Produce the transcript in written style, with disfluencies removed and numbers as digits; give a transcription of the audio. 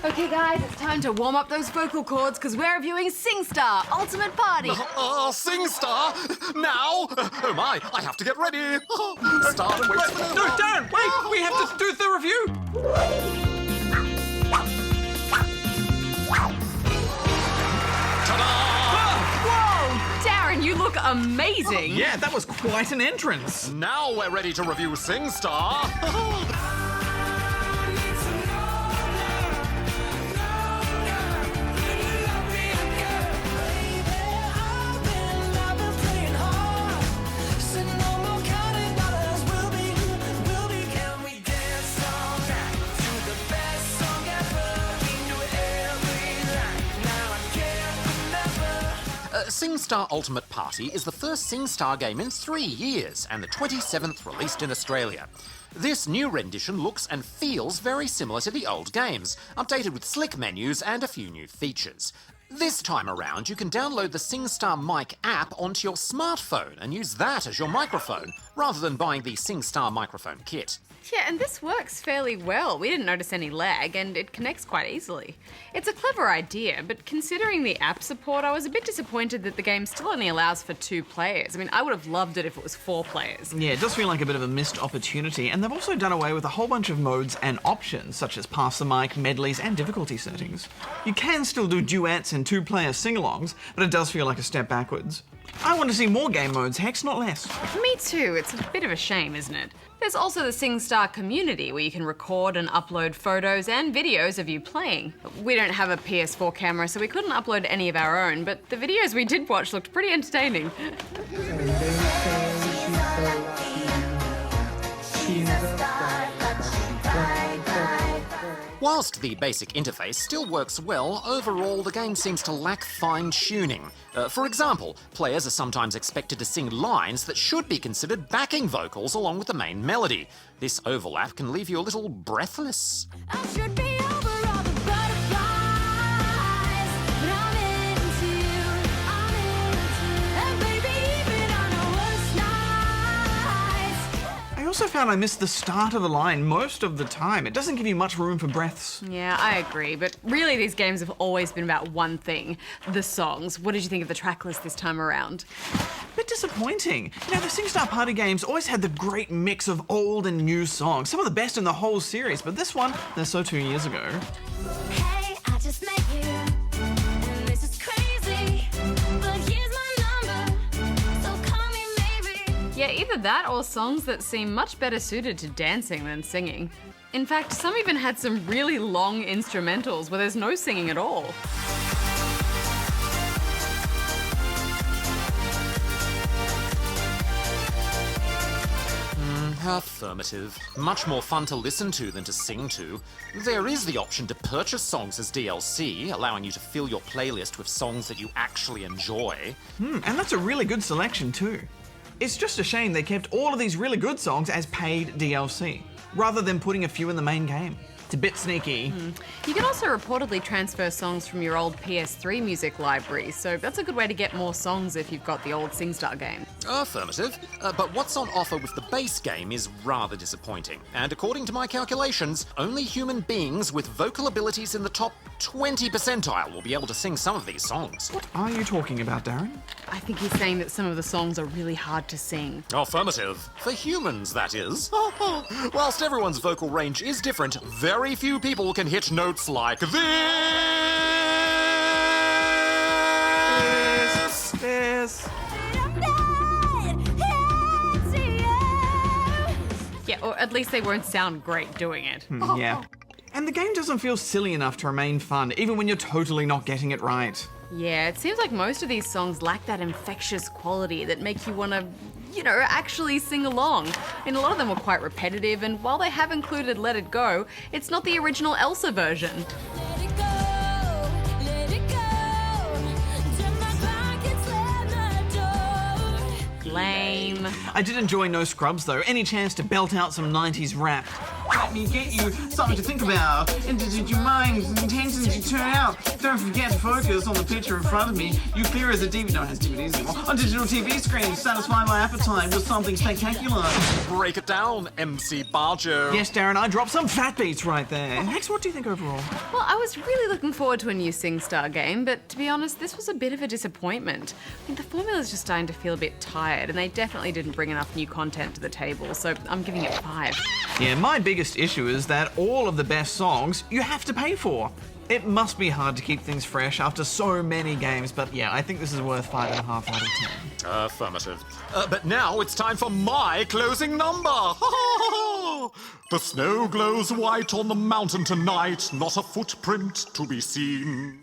Okay, guys, it's time to warm up those vocal cords because we're reviewing Singstar Ultimate Party. Singstar? Now? Oh my, I have to get ready. Start and wait. No, Darren, wait! We have to do the review! Whoa! Darren, you look amazing. Yeah, that was quite an entrance. Now we're ready to review Singstar. Singstar Ultimate Party is the first Singstar game in 3 years and the 27th released in Australia. This new rendition looks and feels very similar to the old games, updated with slick menus and a few new features. This time around, you can download the Singstar Mic app onto your smartphone and use that as your microphone, rather than buying the Singstar microphone kit. Yeah, and this works fairly well. We didn't notice any lag, and it connects quite easily. It's a clever idea, but considering the app support, I was a bit disappointed that the game still only allows for 2 players. I mean, I would have loved it if it was 4 players. Yeah, it does feel like a bit of a missed opportunity, and they've also done away with a whole bunch of modes and options, such as pass the mic, medleys, and difficulty settings. You can still do duets and 2-player sing-alongs, but it does feel like a step backwards. I want to see more game modes, Hex, not less. Me too. It's a bit of a shame, isn't it? There's also the Singstar community where you can record and upload photos and videos of you playing. We don't have a PS4 camera, so we couldn't upload any of our own, but the videos we did watch looked pretty entertaining. Whilst the basic interface still works well, overall the game seems to lack fine-tuning. For example, players are sometimes expected to sing lines that should be considered backing vocals along with the main melody. This overlap can leave you a little breathless. I should be over all the butterflies, but I'm into you, and baby, even on the worst nights. I also found I missed the start of the line most of the time. It doesn't give you much room for breaths. Yeah, I agree, but really these games have always been about one thing, the songs. What did you think of the track list this time around? A bit disappointing. You know, the Singstar Party games always had the great mix of old and new songs, some of the best in the whole series, but this one, they're so 2 years ago. Hey, I just met you, and this is crazy, but here's my number, so call me maybe. Yeah, either that or songs that seem much better suited to dancing than singing. In fact, some even had some really long instrumentals where there's no singing at all. Affirmative. Much more fun to listen to than to sing to. There is the option to purchase songs as DLC, allowing you to fill your playlist with songs that you actually enjoy. And that's a really good selection too. It's just a shame they kept all of these really good songs as paid DLC, rather than putting a few in the main game. It's a bit sneaky. You can also reportedly transfer songs from your old PS3 music library, so that's a good way to get more songs if you've got the old Singstar game. Affirmative. But what's on offer with the base game is rather disappointing. And according to my calculations, only human beings with vocal abilities in the top 20 percentile will be able to sing some of these songs. What are you talking about, Darren? I think he's saying that some of the songs are really hard to sing. Affirmative. For humans, that is. Whilst everyone's vocal range is different, very few people can hit notes like this. Yeah, or at least they won't sound great doing it. Yeah. And the game doesn't feel silly enough to remain fun, even when you're totally not getting it right. Yeah, it seems like most of these songs lack that infectious quality that make you want to, actually sing along. I mean, a lot of them were quite repetitive, and while they have included Let It Go, it's not the original Elsa version. Let it go, turn my pockets, let my door. Lame. I did enjoy No Scrubs though, any chance to belt out some 90s rap. Let me get you something to think about. And did your mind intentions you turn out? Don't forget to focus on the picture in front of me. You clear as a DVD. No, it has DVDs anymore. On digital TV screen, satisfy my appetite with something spectacular. Break it down, MC Bajo. Yes, Darren, I dropped some fat beats right there. Hex, what do you think overall? Well, I was really looking forward to a new Singstar game, but to be honest, this was a bit of a disappointment. I mean, the formula's just starting to feel a bit tired, and they definitely didn't bring enough new content to the table, so I'm giving it 5. Yeah, my biggest issue is that all of the best songs you have to pay for. It must be hard to keep things fresh after so many games, but yeah, I think this is worth 5.5 out of 10. Affirmative. But now it's time for my closing number. The snow glows white on the mountain tonight, not a footprint to be seen.